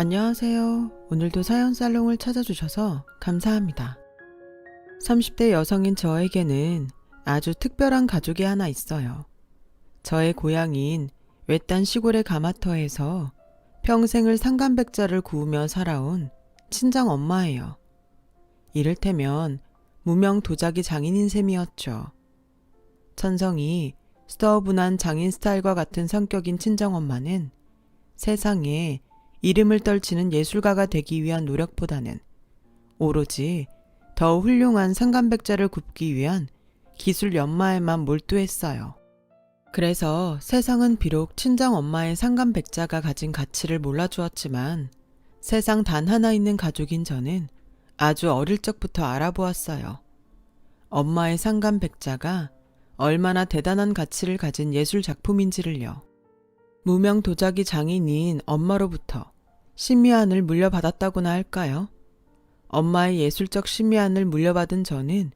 안녕하세요. 오늘도 사연살롱을 찾아주셔서 감사합니다. 30대 여성인 저에게는 아주 특별한 가족이 하나 있어요. 저의 고향인 외딴 시골의 가마터에서 평생을 상간백자를 구우며 살아온 친정 엄마예요. 이를테면 무명 도자기 장인인 셈이었죠. 천성이 스터분한 장인 스타일과 같은 성격인 친정엄마는 세상에 이름을 떨치는 예술가가 되기 위한 노력보다는 오로지 더 훌륭한 상간백자를 굽기 위한 기술 연마에만 몰두했어요. 그래서 세상은 비록 친정엄마의 상간백자가 가진 가치를 몰라주었지만 세상 단 하나 있는 가족인 저는 아주 어릴 적부터 알아보았어요. 엄마의 상간백자가 얼마나 대단한 가치를 가진 예술 작품인지를요. 무명 도자기 장인인 엄마로부터 신미안을 물려받았다고나 할까요? 엄마의 예술적 신미안을 물려받은 저는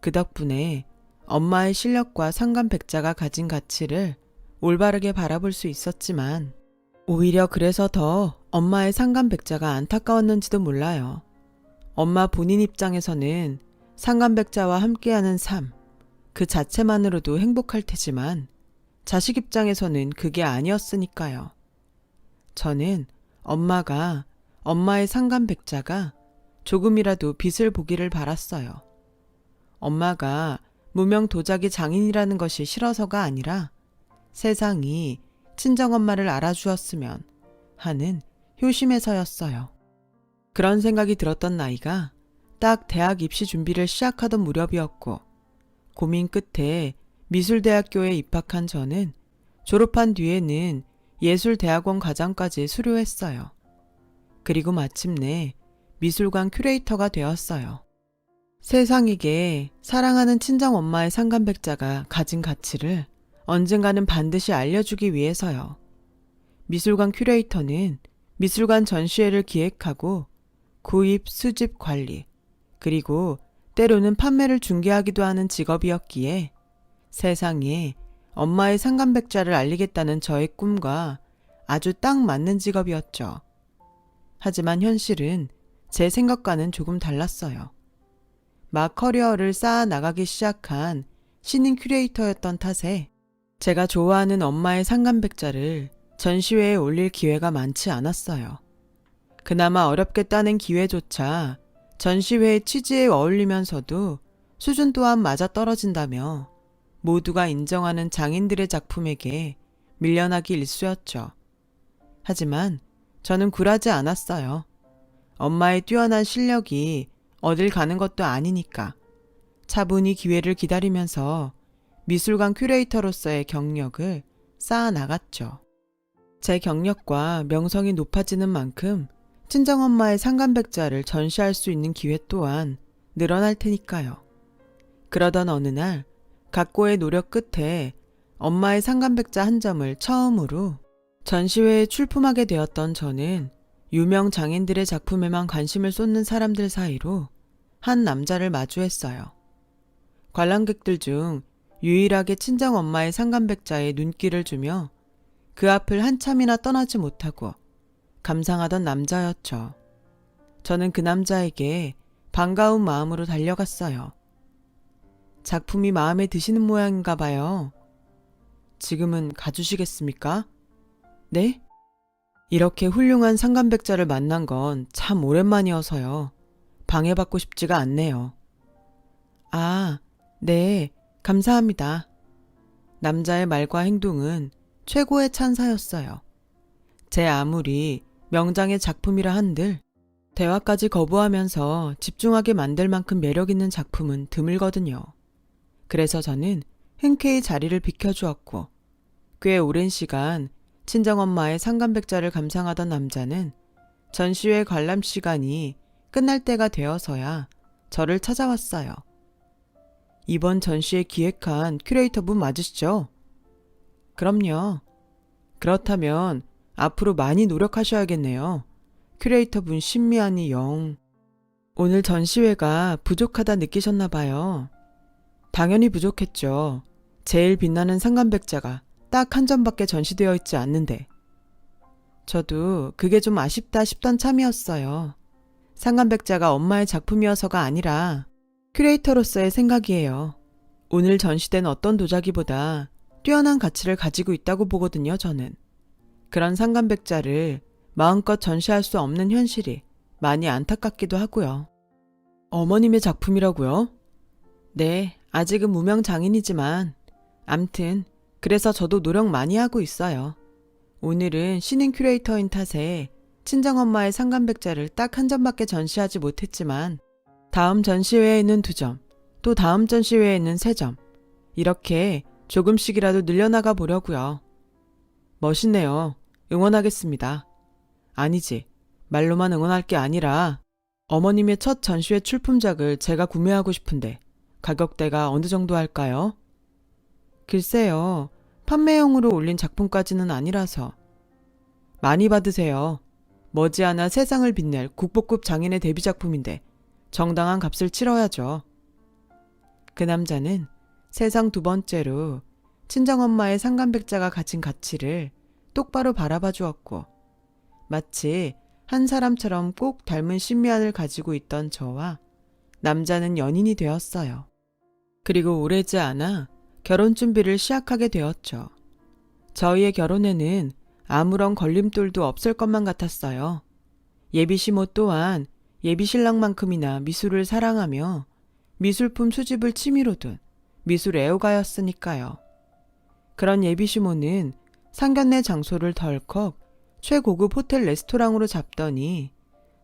그 덕분에 엄마의 실력과 상간백자가 가진 가치를 올바르게 바라볼 수 있었지만 오히려 그래서 더 엄마의 상간백자가 안타까웠는지도 몰라요. 엄마 본인 입장에서는 상간백자와 함께하는 삶, 그 자체만으로도 행복할 테지만 자식 입장에서는 그게 아니었으니까요. 저는 엄마가, 엄마의 상간백자가 조금이라도 빛을 보기를 바랐어요. 엄마가 무명 도자기 장인이라는 것이 싫어서가 아니라 세상이 친정엄마를 알아주었으면 하는 효심에서였어요. 그런 생각이 들었던 나이가 딱 대학 입시 준비를 시작하던 무렵이었고 고민 끝에 미술대학교에 입학한 저는 졸업한 뒤에는 예술대학원 과정까지 수료했어요. 그리고 마침내 미술관 큐레이터가 되었어요. 세상에게 사랑하는 친정엄마의 상간백자가 가진 가치를 언젠가는 반드시 알려주기 위해서요. 미술관 큐레이터는 미술관 전시회를 기획하고 구입, 수집, 관리, 그리고 때로는 판매를 중개하기도 하는 직업이었기에 세상에 엄마의 상간백자를 알리겠다는 저의 꿈과 아주 딱 맞는 직업이었죠. 하지만 현실은 제 생각과는 조금 달랐어요. 막 커리어를 쌓아 나가기 시작한 신인 큐레이터였던 탓에 제가 좋아하는 엄마의 상간백자를 전시회에 올릴 기회가 많지 않았어요. 그나마 어렵게 따낸 기회조차 전시회의 취지에 어울리면서도 수준 또한 맞아떨어진다며 모두가 인정하는 장인들의 작품에게 밀려나기 일쑤였죠. 하지만 저는 굴하지 않았어요. 엄마의 뛰어난 실력이 어딜 가는 것도 아니니까 차분히 기회를 기다리면서 미술관 큐레이터로서의 경력을 쌓아 나갔죠. 제 경력과 명성이 높아지는 만큼 친정엄마의 상간백자를 전시할 수 있는 기회 또한 늘어날 테니까요. 그러던 어느 날 각고의 노력 끝에 엄마의 상간백자 한 점을 처음으로 전시회에 출품하게 되었던 저는 유명 장인들의 작품에만 관심을 쏟는 사람들 사이로 한 남자를 마주했어요. 관람객들 중 유일하게 친정엄마의 상간백자에 눈길을 주며 그 앞을 한참이나 떠나지 못하고 감상하던 남자였죠. 저는 그 남자에게 반가운 마음으로 달려갔어요. 작품이 마음에 드시는 모양인가 봐요. 지금은 가주시겠습니까? 네? 이렇게 훌륭한 상간백자를 만난 건 참 오랜만이어서요. 방해받고 싶지가 않네요. 아, 네, 감사합니다. 남자의 말과 행동은 최고의 찬사였어요. 제 아무리 명장의 작품이라 한들 대화까지 거부하면서 집중하게 만들 만큼 매력 있는 작품은 드물거든요. 그래서 저는 흔쾌히 자리를 비켜주었고 꽤 오랜 시간 친정엄마의 상간백자를 감상하던 남자는 전시회 관람 시간이 끝날 때가 되어서야 저를 찾아왔어요. 이번 전시회 기획한 큐레이터분 맞으시죠? 그럼요. 그렇다면 앞으로 많이 노력하셔야겠네요. 큐레이터분 신미안이 영. 오늘 전시회가 부족하다 느끼셨나 봐요. 당연히 부족했죠. 제일 빛나는 상간백자가 딱 한 점밖에 전시되어 있지 않는데. 저도 그게 좀 아쉽다 싶던 참이었어요. 상간백자가 엄마의 작품이어서가 아니라 큐레이터로서의 생각이에요. 오늘 전시된 어떤 도자기보다 뛰어난 가치를 가지고 있다고 보거든요, 저는. 그런 상간백자를 마음껏 전시할 수 없는 현실이 많이 안타깝기도 하고요. 어머님의 작품이라고요? 네, 아직은 무명 장인이지만 암튼 그래서 저도 노력 많이 하고 있어요. 오늘은 신인 큐레이터인 탓에 친정엄마의 상간백자를 딱 한 점밖에 전시하지 못했지만 다음 전시회에는 2점, 또 다음 전시회에는 3점 이렇게 조금씩이라도 늘려나가 보려고요. 멋있네요. 응원하겠습니다. 아니지, 말로만 응원할 게 아니라 어머님의 첫 전시회 출품작을 제가 구매하고 싶은데 가격대가 어느 정도 할까요? 글쎄요, 판매용으로 올린 작품까지는 아니라서. 많이 받으세요. 머지않아 세상을 빛낼 국보급 장인의 데뷔작품인데 정당한 값을 치러야죠. 그 남자는 세상 2번째로 친정엄마의 상간백자가 가진 가치를 똑바로 바라봐 주었고 마치 한 사람처럼 꼭 닮은 신미안을 가지고 있던 저와 남자는 연인이 되었어요. 그리고 오래지 않아 결혼 준비를 시작하게 되었죠. 저희의 결혼에는 아무런 걸림돌도 없을 것만 같았어요. 예비시모 또한 예비신랑만큼이나 미술을 사랑하며 미술품 수집을 취미로 둔 미술 애호가였으니까요. 그런 예비시모는 상견례 장소를 덜컥 최고급 호텔 레스토랑으로 잡더니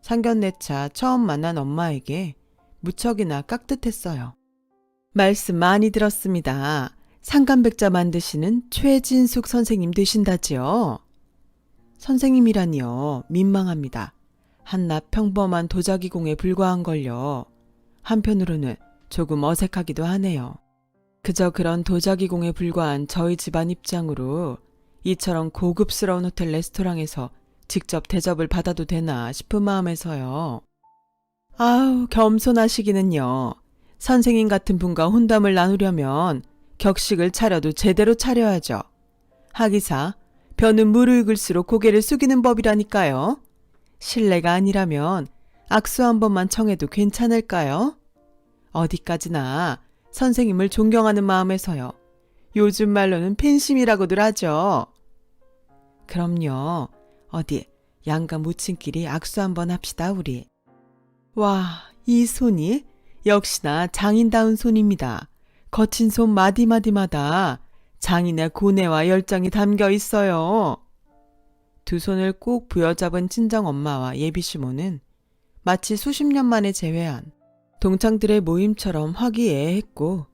상견례차 처음 만난 엄마에게 무척이나 깍듯했어요. 말씀 많이 들었습니다. 상간백자 만드시는 최진숙 선생님 되신다지요? 선생님이라니요. 민망합니다. 한낱 평범한 도자기공에 불과한걸요. 한편으로는 조금 어색하기도 하네요. 그저 그런 도자기공에 불과한 저희 집안 입장으로 이처럼 고급스러운 호텔 레스토랑에서 직접 대접을 받아도 되나 싶은 마음에서요. 아우, 겸손하시기는요. 선생님 같은 분과 혼담을 나누려면 격식을 차려도 제대로 차려야죠. 하기사 벼는 물을 긁을수록 고개를 숙이는 법이라니까요. 실례가 아니라면 악수 한 번만 청해도 괜찮을까요? 어디까지나 선생님을 존경하는 마음에서요. 요즘 말로는 팬심이라고들 하죠. 그럼요. 어디 양가 모친끼리 악수 한번 합시다 우리. 와, 이 손이 역시나 장인다운 손입니다. 거친 손 마디마디마다 장인의 고뇌와 열정이 담겨 있어요. 2 손을 꼭 부여잡은 친정엄마와 예비시모는 마치 수십 년 만에 재회한 동창들의 모임처럼 화기애애했고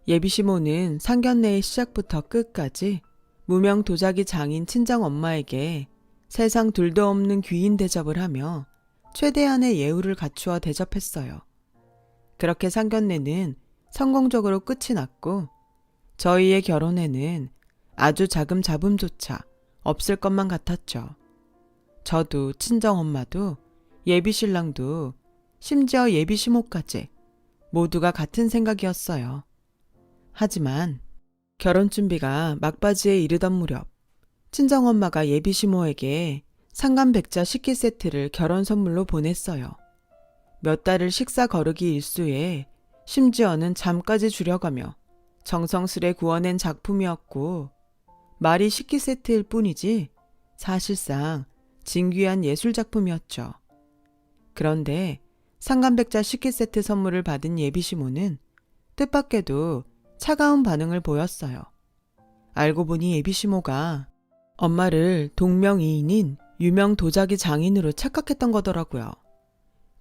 예비시모는 상견례의 시작부터 끝까지 무명 도자기 장인 친정엄마에게 세상 둘도 없는 귀인 대접을 하며 최대한의 예우를 갖추어 대접했어요. 그렇게 상견례는 성공적으로 끝이 났고 저희의 결혼에는 아주 자금조차 없을 것만 같았죠. 저도 친정엄마도 예비신랑도 심지어 예비시모까지 모두가 같은 생각이었어요. 하지만 결혼 준비가 막바지에 이르던 무렵 친정엄마가 예비시모에게 상간백자 식기 세트를 결혼 선물로 보냈어요. 몇 달을 식사 거르기 일수에 심지어는 잠까지 줄여가며 정성스레 구워낸 작품이었고 말이 식기 세트일 뿐이지 사실상 진귀한 예술작품이었죠. 그런데 상간백자 식기 세트 선물을 받은 예비시모는 뜻밖에도 차가운 반응을 보였어요. 알고 보니 예비시모가 엄마를 동명이인인 유명 도자기 장인으로 착각했던 거더라고요.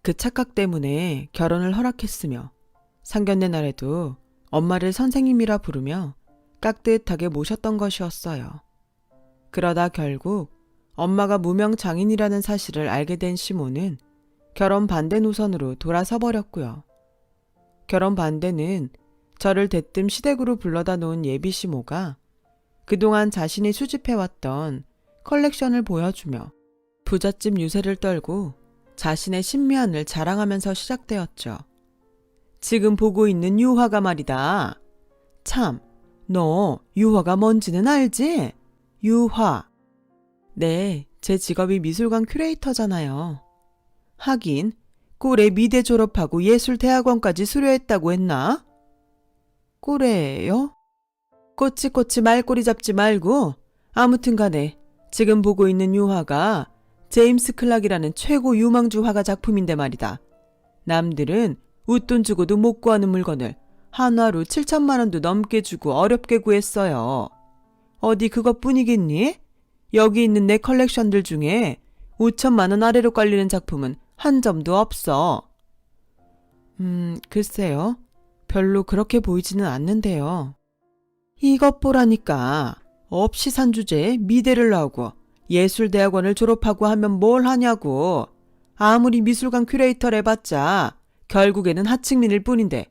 그 착각 때문에 결혼을 허락했으며 상견례 날에도 엄마를 선생님이라 부르며 깍듯하게 모셨던 것이었어요. 그러다 결국 엄마가 무명 장인이라는 사실을 알게 된 시모는 결혼 반대 노선으로 돌아서 버렸고요. 결혼 반대는 저를 대뜸 시댁으로 불러다 놓은 예비시모가 그동안 자신이 수집해왔던 컬렉션을 보여주며 부잣집 유세를 떨고 자신의 신미안을 자랑하면서 시작되었죠. 지금 보고 있는 유화가 말이다. 참, 너 유화가 뭔지는 알지? 유화. 네, 제 직업이 미술관 큐레이터잖아요. 하긴 꼴에 미대 졸업하고 예술대학원까지 수료했다고 했나? 꼴에요? 꼬치꼬치 말꼬리 잡지 말고 아무튼 간에 지금 보고 있는 유화가 제임스 클락이라는 최고 유망주 화가 작품인데 말이다. 남들은 웃돈 주고도 못 구하는 물건을 한화로 7천만 원도 넘게 주고 어렵게 구했어요. 어디 그것뿐이겠니? 여기 있는 내 컬렉션들 중에 5천만 원 아래로 깔리는 작품은 한 점도 없어. 글쎄요. 별로 그렇게 보이지는 않는데요. 이것 보라니까. 없이 산 주제에 미대를 나오고 예술대학원을 졸업하고 하면 뭘 하냐고. 아무리 미술관 큐레이터를 해봤자 결국에는 하층민일 뿐인데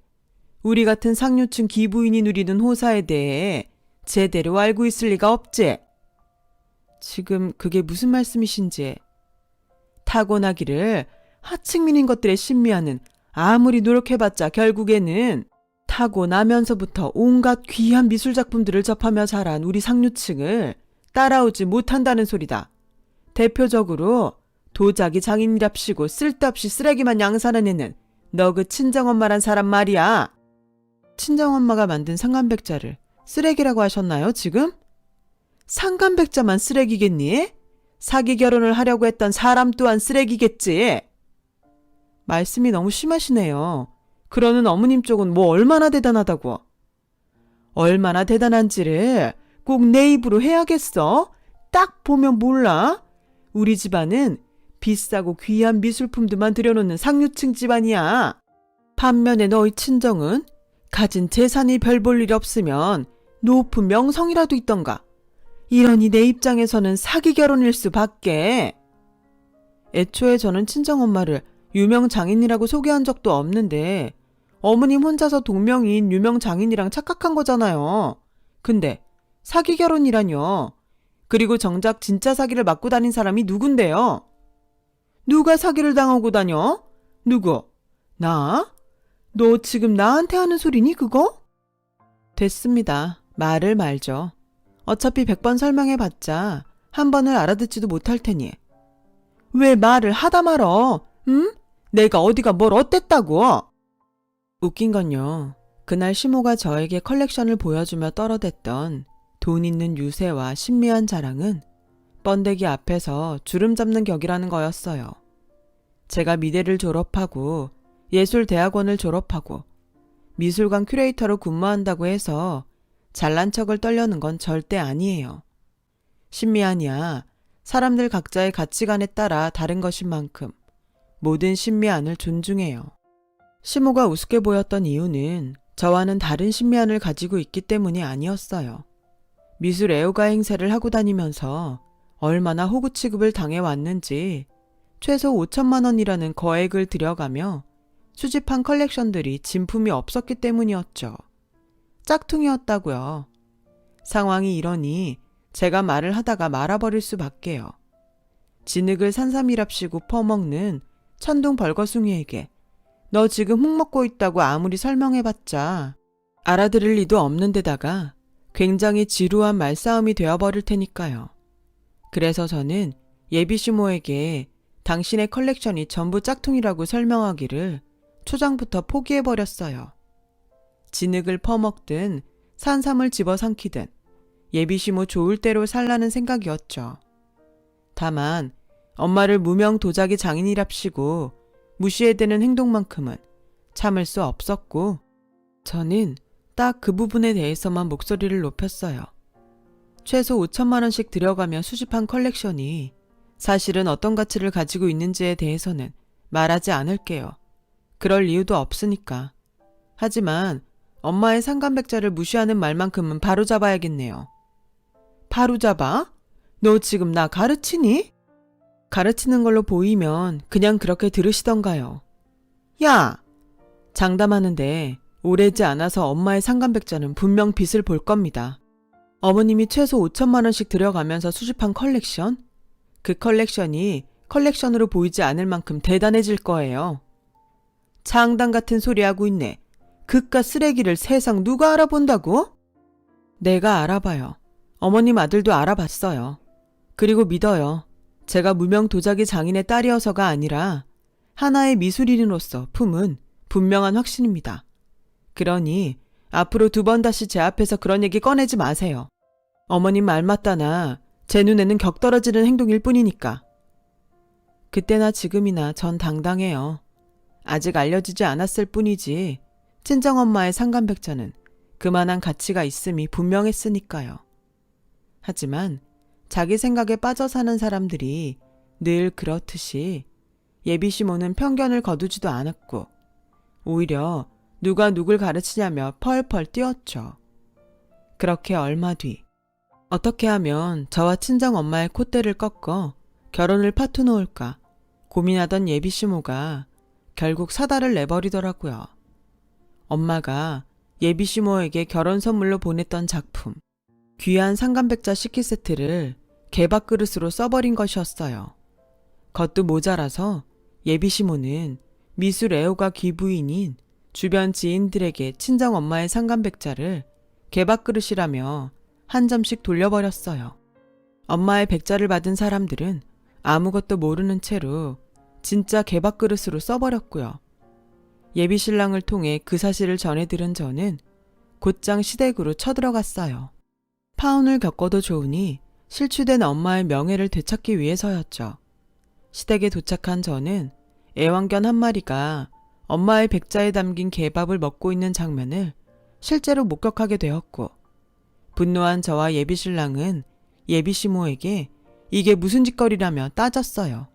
우리 같은 상류층 기부인이 누리는 호사에 대해 제대로 알고 있을 리가 없지. 지금 그게 무슨 말씀이신지. 타고나기를 하층민인 것들의 신미하는 아무리 노력해봤자 결국에는 타고나면서부터 온갖 귀한 미술작품들을 접하며 자란 우리 상류층을 따라오지 못한다는 소리다. 대표적으로 도자기 장인이랍시고 쓸데없이 쓰레기만 양산한 애는 너 그 친정엄마란 사람 말이야. 친정엄마가 만든 상간백자를 쓰레기라고 하셨나요 지금? 상간백자만 쓰레기겠니? 사기 결혼을 하려고 했던 사람 또한 쓰레기겠지. 말씀이 너무 심하시네요. 그러는 어머님 쪽은 뭐 얼마나 대단하다고. 얼마나 대단한지를 꼭 내 입으로 해야겠어? 딱 보면 몰라? 우리 집안은 비싸고 귀한 미술품들만 들여놓는 상류층 집안이야. 반면에 너희 친정은 가진 재산이 별 볼 일 없으면 높은 명성이라도 있던가. 이러니 내 입장에서는 사기 결혼일 수밖에. 애초에 저는 친정엄마를 유명 장인이라고 소개한 적도 없는데 어머님 혼자서 동명이인 유명 장인이랑 착각한 거잖아요. 근데 사기 결혼이라뇨. 그리고 정작 진짜 사기를 맞고 다닌 사람이 누군데요? 누가 사기를 당하고 다녀? 누구? 나? 너 지금 나한테 하는 소리니 그거? 됐습니다. 말을 말죠. 어차피 100번 설명해봤자 한 번을 알아듣지도 못할 테니. 왜 말을 하다 말어? 응? 내가 어디가 뭘 어땠다고? 웃긴 건요. 그날 시모가 저에게 컬렉션을 보여주며 떨어댔던 돈 있는 유세와 신미한 자랑은 번데기 앞에서 주름 잡는 격이라는 거였어요. 제가 미대를 졸업하고 예술대학원을 졸업하고 미술관 큐레이터로 근무한다고 해서 잘난 척을 떨려는 건 절대 아니에요. 신미안이야 사람들 각자의 가치관에 따라 다른 것인 만큼 모든 신미안을 존중해요. 시모가 우습게 보였던 이유는 저와는 다른 신미안을 가지고 있기 때문이 아니었어요. 미술 애호가 행세를 하고 다니면서 얼마나 호구 취급을 당해왔는지 최소 5천만 원이라는 거액을 들여가며 수집한 컬렉션들이 진품이 없었기 때문이었죠. 짝퉁이었다고요. 상황이 이러니 제가 말을 하다가 말아버릴 수밖에요. 진흙을 산삼이랍시고 퍼먹는 천둥 벌거숭이에게 너 지금 흙 먹고 있다고 아무리 설명해봤자 알아들을 리도 없는 데다가 굉장히 지루한 말싸움이 되어버릴 테니까요. 그래서 저는 예비시모에게 당신의 컬렉션이 전부 짝퉁이라고 설명하기를 초장부터 포기해버렸어요. 진흙을 퍼먹든 산삼을 집어삼키든 예비시모 좋을 대로 살라는 생각이었죠. 다만 엄마를 무명 도자기 장인이랍시고 무시해대는 행동만큼은 참을 수 없었고 저는 딱 그 부분에 대해서만 목소리를 높였어요. 최소 5천만 원씩 들여가며 수집한 컬렉션이 사실은 어떤 가치를 가지고 있는지에 대해서는 말하지 않을게요. 그럴 이유도 없으니까. 하지만 엄마의 상간백자를 무시하는 말만큼은 바로잡아야겠네요. 바로잡아? 너 지금 나 가르치니? 가르치는 걸로 보이면 그냥 그렇게 들으시던가요. 야! 장담하는데 오래지 않아서 엄마의 상간백자는 분명 빛을 볼 겁니다. 어머님이 최소 5천만 원씩 들여가면서 수집한 컬렉션? 그 컬렉션이 컬렉션으로 보이지 않을 만큼 대단해질 거예요. 장당 같은 소리 하고 있네. 그깟 쓰레기를 세상 누가 알아본다고? 내가 알아봐요. 어머님 아들도 알아봤어요. 그리고 믿어요. 제가 무명 도자기 장인의 딸이어서가 아니라 하나의 미술인으로서 품은 분명한 확신입니다. 그러니 앞으로 2번 다시 제 앞에서 그런 얘기 꺼내지 마세요. 어머님 말 맞다나 제 눈에는 격떨어지는 행동일 뿐이니까. 그때나 지금이나 전 당당해요. 아직 알려지지 않았을 뿐이지 친정엄마의 상간백자는 그만한 가치가 있음이 분명했으니까요. 하지만 자기 생각에 빠져 사는 사람들이 늘 그렇듯이 예비시모는 편견을 거두지도 않았고 오히려 누가 누굴 가르치냐며 펄펄 뛰었죠. 그렇게 얼마 뒤 어떻게 하면 저와 친정엄마의 콧대를 꺾어 결혼을 파토놓을까 고민하던 예비시모가 결국 사달을 내버리더라고요. 엄마가 예비시모에게 결혼 선물로 보냈던 작품, 귀한 상간백자 식기세트를 개밥그릇으로 써버린 것이었어요. 겉도 모자라서 예비시모는 미술 애호가 귀부인인 주변 지인들에게 친정엄마의 상간백자를 개밥그릇이라며 한 점씩 돌려버렸어요. 엄마의 백자를 받은 사람들은 아무것도 모르는 채로 진짜 개밥그릇으로 써버렸고요. 예비신랑을 통해 그 사실을 전해들은 저는 곧장 시댁으로 쳐들어갔어요. 파혼을 겪어도 좋으니 실추된 엄마의 명예를 되찾기 위해서였죠. 시댁에 도착한 저는 애완견 한 마리가 엄마의 백자에 담긴 개밥을 먹고 있는 장면을 실제로 목격하게 되었고 분노한 저와 예비신랑은 예비시모에게 이게 무슨 짓거리라며 따졌어요.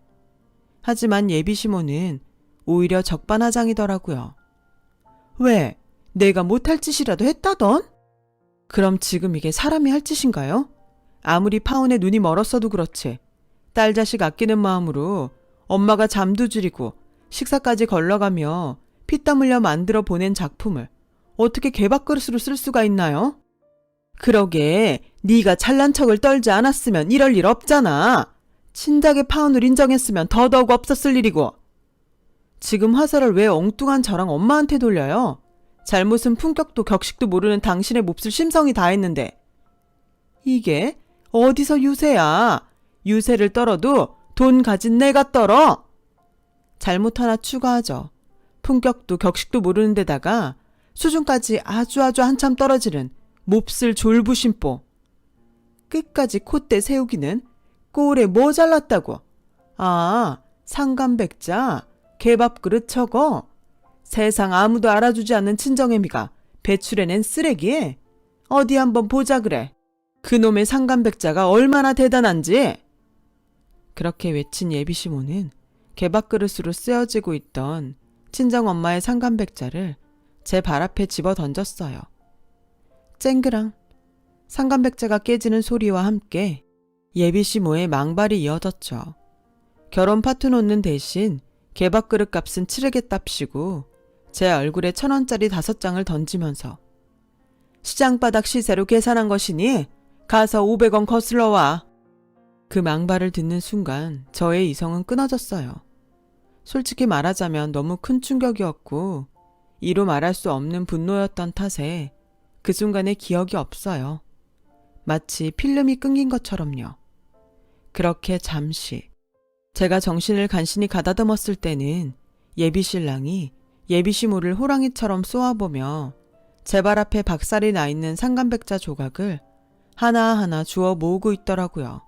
하지만 예비시모는 오히려 적반하장이더라고요. 왜? 내가 못할 짓이라도 했다던? 그럼 지금 이게 사람이 할 짓인가요? 아무리 파혼에 눈이 멀었어도 그렇지. 딸 자식 아끼는 마음으로 엄마가 잠도 줄이고 식사까지 걸러가며 피땀 흘려 만들어 보낸 작품을 어떻게 개밥그릇으로 쓸 수가 있나요? 그러게 네가 잘난 척을 떨지 않았으면 이럴 일 없잖아. 친작의 파혼을 인정했으면 더더욱 없었을 일이고. 지금 화살을 왜 엉뚱한 저랑 엄마한테 돌려요? 잘못은 품격도 격식도 모르는 당신의 몹쓸 심성이 다 했는데. 이게 어디서 유세야. 유세를 떨어도 돈 가진 내가 떨어. 잘못 하나 추가하죠. 품격도 격식도 모르는 데다가 수준까지 아주 한참 떨어지는 몹쓸 졸부심보. 끝까지 콧대 세우기는 꼴에 뭐 잘났다고. 아, 상간백자, 개밥그릇 저거. 세상 아무도 알아주지 않는 친정애미가 배출해낸 쓰레기. 어디 한번 보자 그래. 그놈의 상간백자가 얼마나 대단한지. 그렇게 외친 예비시모는 개밥그릇으로 쓰여지고 있던 친정엄마의 상간백자를 제 발 앞에 집어 던졌어요. 쨍그랑 상간백자가 깨지는 소리와 함께 예비시모의 망발이 이어졌죠. 결혼 파토 놓는 대신 개밥그릇 값은 치르겠답시고 제 얼굴에 1,000원짜리 5장을 던지면서 시장바닥 시세로 계산한 것이니 가서 500원 거슬러 와. 그 망발을 듣는 순간 저의 이성은 끊어졌어요. 솔직히 말하자면 너무 큰 충격이었고 이루 말할 수 없는 분노였던 탓에 그 순간의 기억이 없어요. 마치 필름이 끊긴 것처럼요. 그렇게 잠시 제가 정신을 간신히 가다듬었을 때는 예비신랑이 예비시모를 호랑이처럼 쏘아보며 제 발 앞에 박살이 나 있는 상간백자 조각을 하나하나 주워 모으고 있더라고요.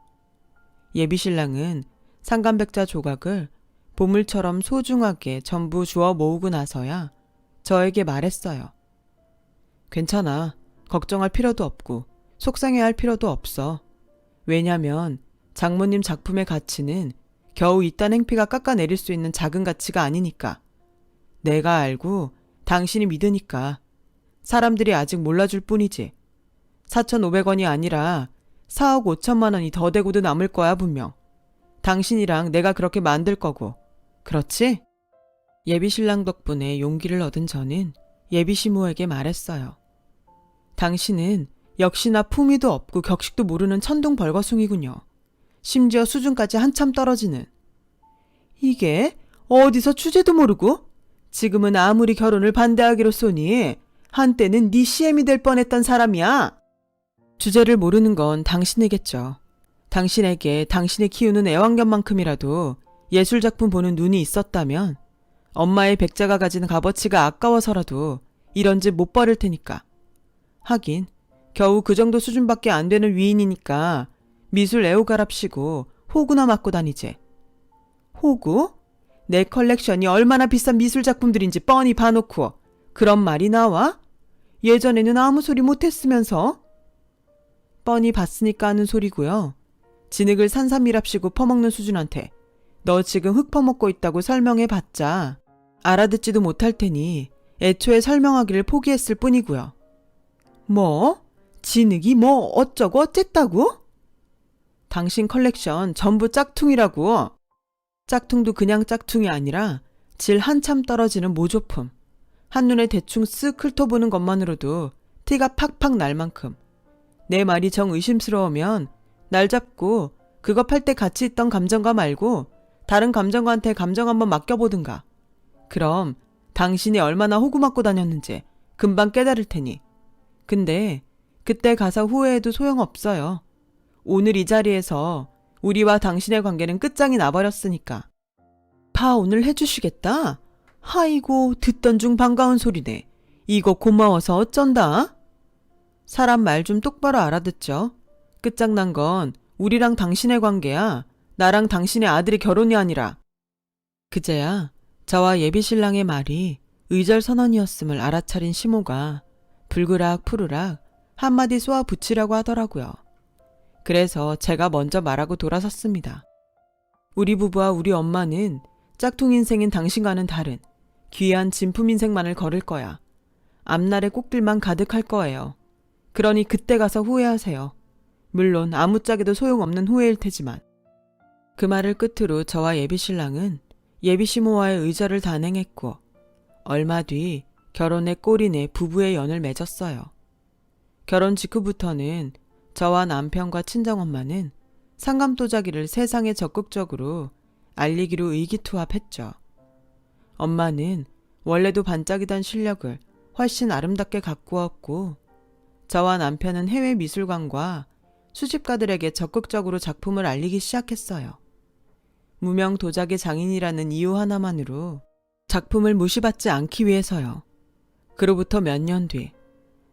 예비신랑은 상간백자 조각을 보물처럼 소중하게 전부 주워 모으고 나서야 저에게 말했어요. 괜찮아. 걱정할 필요도 없고 속상해할 필요도 없어. 왜냐면 장모님 작품의 가치는 겨우 이딴 행피가 깎아내릴 수 있는 작은 가치가 아니니까. 내가 알고 당신이 믿으니까. 사람들이 아직 몰라줄 뿐이지. 4,500원이 아니라 4억 5천만 원이 더 되고도 남을 거야 분명. 당신이랑 내가 그렇게 만들 거고. 그렇지? 예비신랑 덕분에 용기를 얻은 저는 예비시모에게 말했어요. 당신은 역시나 품위도 없고 격식도 모르는 천둥벌거숭이군요. 심지어 수준까지 한참 떨어지는. 이게 어디서 주제도 모르고? 지금은 아무리 결혼을 반대하기로 쏘니 한때는 네 CM이 될 뻔했던 사람이야. 주제를 모르는 건 당신이겠죠. 당신에게 당신이 키우는 애완견만큼이라도 예술작품 보는 눈이 있었다면 엄마의 백자가 가진 값어치가 아까워서라도 이런 짓 못 벌일 테니까. 하긴 겨우 그 정도 수준밖에 안 되는 위인이니까 미술 애호가랍시고 호구나 맞고 다니지. 호구? 내 컬렉션이 얼마나 비싼 미술작품들인지 뻔히 봐놓고 그런 말이 나와? 예전에는 아무 소리 못했으면서? 뻔히 봤으니까 하는 소리고요. 진흙을 산삼이랍시고 퍼먹는 수준한테 너 지금 흙 퍼먹고 있다고 설명해봤자 알아듣지도 못할 테니 애초에 설명하기를 포기했을 뿐이고요. 뭐? 진흙이 뭐 어쩌고 어쨌다고? 당신 컬렉션 전부 짝퉁이라고. 짝퉁도 그냥 짝퉁이 아니라 질 한참 떨어지는 모조품. 한눈에 대충 쓱 훑어보는 것만으로도 티가 팍팍 날 만큼. 내 말이 정 의심스러우면 날 잡고 그거 팔 때 같이 있던 감정가 말고 다른 감정가한테 감정 한번 맡겨보든가. 그럼 당신이 얼마나 호구 맞고 다녔는지 금방 깨달을 테니. 근데 그때 가서 후회해도 소용없어요. 오늘 이 자리에서 우리와 당신의 관계는 끝장이 나버렸으니까. 파 오늘 해주시겠다? 아이고 듣던 중 반가운 소리네. 이거 고마워서 어쩐다? 사람 말 좀 똑바로 알아듣죠. 끝장난 건 우리랑 당신의 관계야. 나랑 당신의 아들이 결혼이 아니라. 그제야 저와 예비신랑의 말이 의절선언이었음을 알아차린 시모가 불그락 푸르락 한마디 쏘아 붙이라고 하더라고요. 그래서 제가 먼저 말하고 돌아섰습니다. 우리 부부와 우리 엄마는 짝퉁 인생인 당신과는 다른 귀한 진품 인생만을 걸을 거야. 앞날의 꼭들만 가득할 거예요. 그러니 그때 가서 후회하세요. 물론 아무짝에도 소용없는 후회일 테지만. 그 말을 끝으로 저와 예비신랑은 예비시모와의 의절을 단행했고 얼마 뒤 결혼의 꼴이내 부부의 연을 맺었어요. 결혼 직후부터는 저와 남편과 친정엄마는 상감도자기를 세상에 적극적으로 알리기로 의기투합했죠. 엄마는 원래도 반짝이던 실력을 훨씬 아름답게 가꾸었고 저와 남편은 해외 미술관과 수집가들에게 적극적으로 작품을 알리기 시작했어요. 무명 도자기 장인이라는 이유 하나만으로 작품을 무시받지 않기 위해서요. 그로부터 몇 년 뒤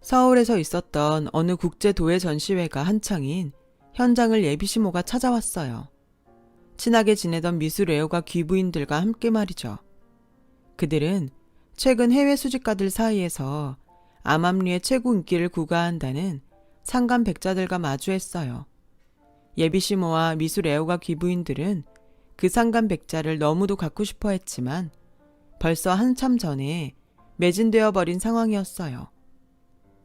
서울에서 있었던 어느 국제도예 전시회가 한창인 현장을 예비시모가 찾아왔어요. 친하게 지내던 미술 애호가 귀부인들과 함께 말이죠. 그들은 최근 해외 수집가들 사이에서 암암리의 최고 인기를 구가한다는 상감백자들과 마주했어요. 예비시모와 미술 애호가 귀부인들은 그 상감백자를 너무도 갖고 싶어 했지만 벌써 한참 전에 매진되어 버린 상황이었어요.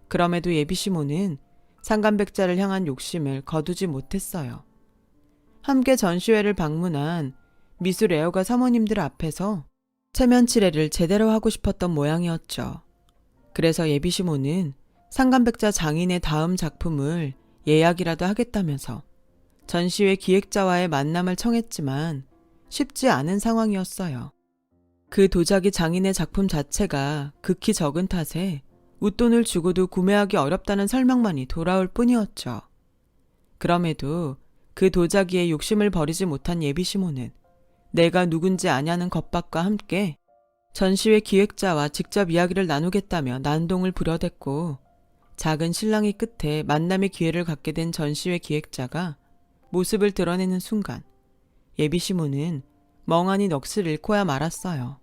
그럼에도 예비시모는 상감백자를 향한 욕심을 거두지 못했어요. 함께 전시회를 방문한 미술 애호가 사모님들 앞에서 체면치레를 제대로 하고 싶었던 모양이었죠. 그래서 예비시모는 상감백자 장인의 다음 작품을 예약이라도 하겠다면서 전시회 기획자와의 만남을 청했지만 쉽지 않은 상황이었어요. 그 도자기 장인의 작품 자체가 극히 적은 탓에 웃돈을 주고도 구매하기 어렵다는 설명만이 돌아올 뿐이었죠. 그럼에도 그 도자기에 욕심을 버리지 못한 예비시모는 내가 누군지 아냐는 겁박과 함께 전시회 기획자와 직접 이야기를 나누겠다며 난동을 부려댔고 작은 실랑이 끝에 만남의 기회를 갖게 된 전시회 기획자가 모습을 드러내는 순간 예비시모는 멍하니 넋을 잃고야 말았어요.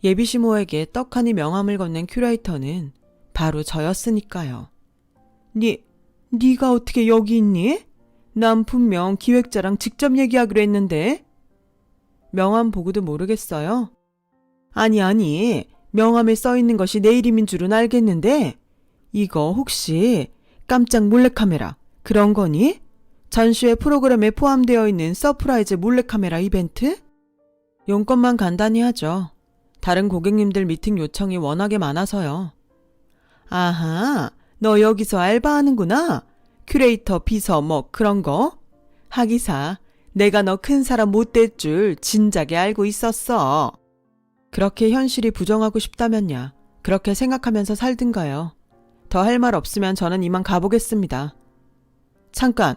예비시모에게 떡하니 명함을 건넨 큐레이터는 바로 저였으니까요. 네가 어떻게 여기 있니? 난 분명 기획자랑 직접 얘기하기로 했는데. 명함 보고도 모르겠어요? 아니, 명함에 써있는 것이 내 이름인 줄은 알겠는데 이거 혹시 깜짝 몰래카메라 그런 거니? 전시회 프로그램에 포함되어 있는 서프라이즈 몰래카메라 이벤트? 용건만 간단히 하죠. 다른 고객님들 미팅 요청이 워낙에 많아서요. 아하, 너 여기서 알바하는구나. 큐레이터, 비서 뭐 그런 거? 하기사, 내가 너 큰 사람 못 될 줄 진작에 알고 있었어. 그렇게 현실이 부정하고 싶다면야 그렇게 생각하면서 살든가요. 더 할 말 없으면 저는 이만 가보겠습니다. 잠깐,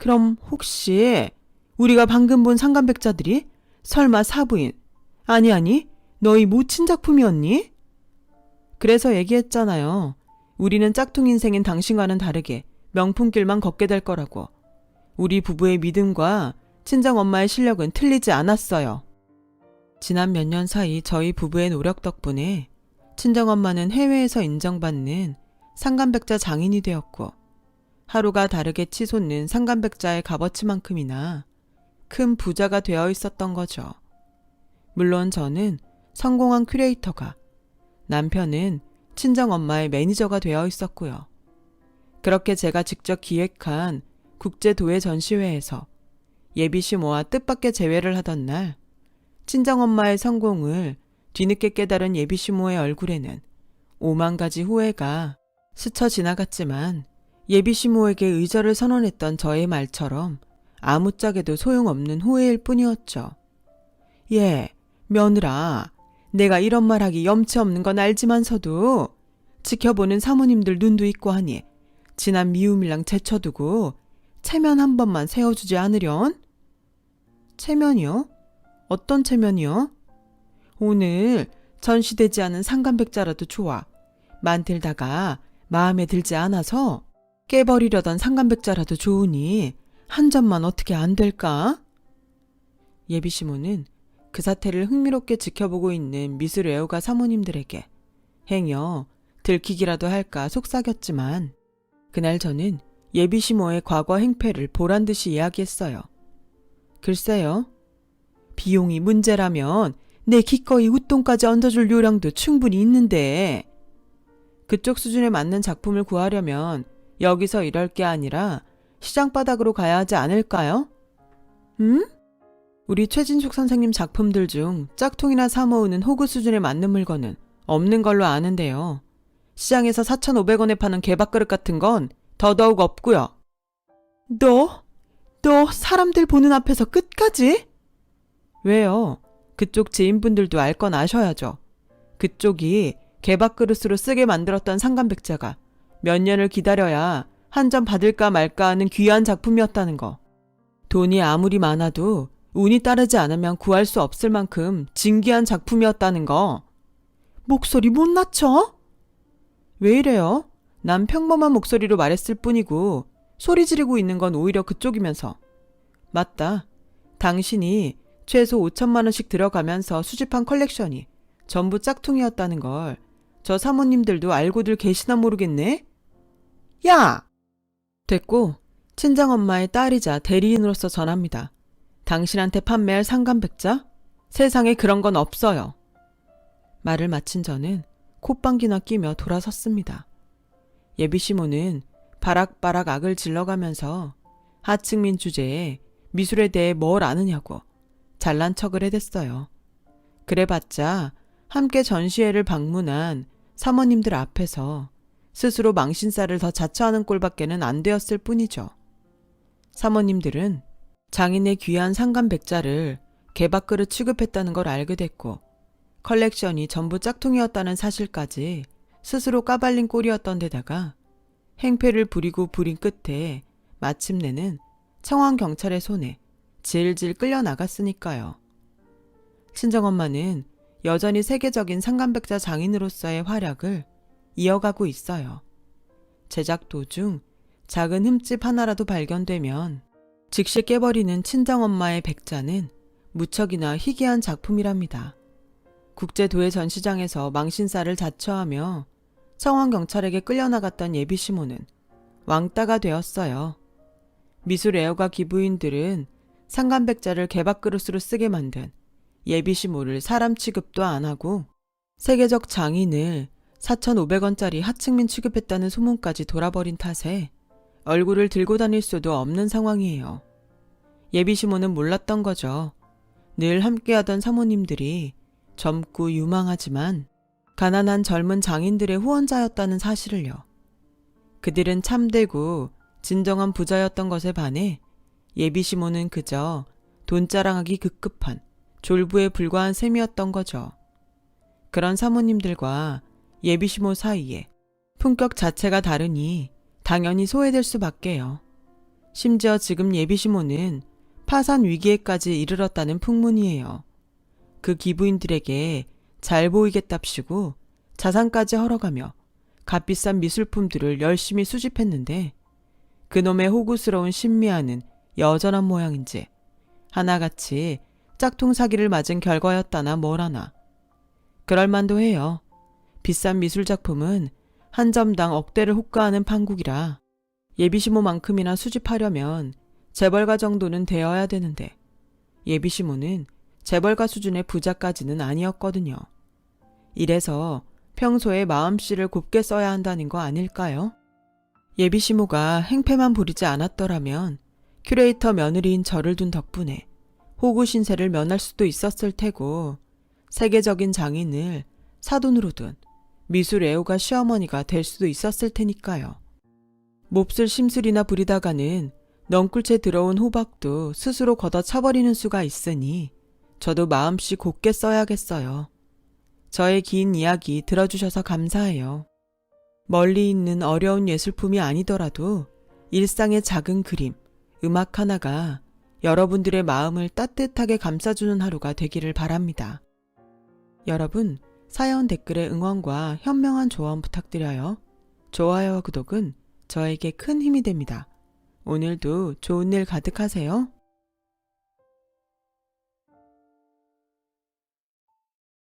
그럼 혹시 우리가 방금 본 상간백자들이 설마 사부인, 아니, 너희 모친 작품이었니? 그래서 얘기했잖아요. 우리는 짝퉁 인생인 당신과는 다르게 명품길만 걷게 될 거라고. 우리 부부의 믿음과 친정엄마의 실력은 틀리지 않았어요. 지난 몇 년 사이 저희 부부의 노력 덕분에 친정엄마는 해외에서 인정받는 상간백자 장인이 되었고, 하루가 다르게 치솟는 상간백자의 값어치만큼이나 큰 부자가 되어 있었던 거죠. 물론 저는 성공한 큐레이터가, 남편은 친정엄마의 매니저가 되어 있었고요. 그렇게 제가 직접 기획한 국제도예 전시회에서 예비시 모아 뜻밖의 재회를 하던 날, 친정엄마의 성공을 뒤늦게 깨달은 예비시모의 얼굴에는 5만 가지 후회가 스쳐 지나갔지만, 예비시모에게 의절을 선언했던 저의 말처럼 아무짝에도 소용없는 후회일 뿐이었죠. 예, 며느라, 내가 이런 말하기 염치 없는 건 알지만서도 지켜보는 사모님들 눈도 있고 하니 지난 미움이랑 제쳐두고 체면 한 번만 세워주지 않으련? 체면이요? 어떤 체면이요? 오늘 전시되지 않은 상간백자라도 좋아. 만들다가 마음에 들지 않아서 깨버리려던 상간백자라도 좋으니 한 점만 어떻게 안 될까? 예비시모는 그 사태를 흥미롭게 지켜보고 있는 미술 애호가 사모님들에게 행여 들키기라도 할까 속삭였지만, 그날 저는 예비시모의 과거 행패를 보란듯이 이야기했어요. 글쎄요. 비용이 문제라면 내 기꺼이 웃돈까지 얹어줄 요량도 충분히 있는데, 그쪽 수준에 맞는 작품을 구하려면 여기서 이럴 게 아니라 시장 바닥으로 가야 하지 않을까요? 우리 최진숙 선생님 작품들 중 짝퉁이나 사모으는 호구 수준에 맞는 물건은 없는 걸로 아는데요. 시장에서 4,500원에 파는 개밥그릇 같은 건 더더욱 없고요. 너 사람들 보는 앞에서 끝까지? 왜요? 그쪽 지인분들도 알 건 아셔야죠. 그쪽이 개밥그릇으로 쓰게 만들었던 상간백자가 몇 년을 기다려야 한 점 받을까 말까 하는 귀한 작품이었다는 거. 돈이 아무리 많아도 운이 따르지 않으면 구할 수 없을 만큼 진귀한 작품이었다는 거. 목소리 못 낮춰? 왜 이래요? 난 평범한 목소리로 말했을 뿐이고 소리 지르고 있는 건 오히려 그쪽이면서. 맞다. 당신이 최소 5천만 원씩 들어가면서 수집한 컬렉션이 전부 짝퉁이었다는 걸 저 사모님들도 알고들 계시나 모르겠네? 야! 됐고, 친정엄마의 딸이자 대리인으로서 전합니다. 당신한테 판매할 상간백자? 세상에 그런 건 없어요. 말을 마친 저는 콧방귀나 끼며 돌아섰습니다. 예비시모는 바락바락 악을 질러가면서 하층민 주제에 미술에 대해 뭘 아느냐고 잘난 척을 해댔어요. 그래봤자 함께 전시회를 방문한 사모님들 앞에서 스스로 망신살을 더 자처하는 꼴밖에는 안 되었을 뿐이죠. 사모님들은 장인의 귀한 상간백자를 개밥그릇 취급했다는 걸 알게 됐고, 컬렉션이 전부 짝퉁이었다는 사실까지 스스로 까발린 꼴이었던 데다가 행패를 부리고 부린 끝에 마침내는 청왕경찰의 손에 질질 끌려나갔으니까요. 친정엄마는 여전히 세계적인 상간백자 장인으로서의 활약을 이어가고 있어요. 제작 도중 작은 흠집 하나라도 발견되면 즉시 깨버리는 친정엄마의 백자는 무척이나 희귀한 작품이랍니다. 국제도예 전시장에서 망신살을 자처하며 청왕경찰에게 끌려나갔던 예비시모는 왕따가 되었어요. 미술 애호가 기부인들은 상간백자를 개밥그릇으로 쓰게 만든 예비시모를 사람 취급도 안 하고 세계적 장인을 4,500원짜리 하층민 취급했다는 소문까지 돌아버린 탓에 얼굴을 들고 다닐 수도 없는 상황이에요. 예비시모는 몰랐던 거죠. 늘 함께하던 사모님들이 젊고 유망하지만 가난한 젊은 장인들의 후원자였다는 사실을요. 그들은 참되고 진정한 부자였던 것에 반해 예비시모는 그저 돈 자랑하기 급급한 졸부에 불과한 셈이었던 거죠. 그런 사모님들과 예비시모 사이에 품격 자체가 다르니 당연히 소외될 수밖에요. 심지어 지금 예비시모는 파산 위기에까지 이르렀다는 풍문이에요. 그 기부인들에게 잘 보이겠답시고 자산까지 헐어가며 값비싼 미술품들을 열심히 수집했는데 그놈의 호구스러운 신미아는 여전한 모양인지 하나같이 짝퉁 사기를 맞은 결과였다나 뭐라나. 그럴만도 해요. 비싼 미술작품은 한 점당 억대를 호가하는 판국이라 예비시모만큼이나 수집하려면 재벌가 정도는 되어야 되는데 예비시모는 재벌가 수준의 부자까지는 아니었거든요. 이래서 평소에 마음씨를 곱게 써야 한다는 거 아닐까요? 예비시모가 행패만 부리지 않았더라면 큐레이터 며느리인 저를 둔 덕분에 호구 신세를 면할 수도 있었을 테고 세계적인 장인을 사돈으로 둔 미술 애호가 시어머니가 될 수도 있었을 테니까요. 몹쓸 심술이나 부리다가는 넝쿨채 들어온 호박도 스스로 걷어차버리는 수가 있으니 저도 마음씨 곱게 써야겠어요. 저의 긴 이야기 들어주셔서 감사해요. 멀리 있는 어려운 예술품이 아니더라도 일상의 작은 그림, 음악 하나가 여러분들의 마음을 따뜻하게 감싸주는 하루가 되기를 바랍니다. 여러분, 사연 댓글에 응원과 현명한 조언 부탁드려요. 좋아요와 구독은 저에게 큰 힘이 됩니다. 오늘도 좋은 일 가득하세요.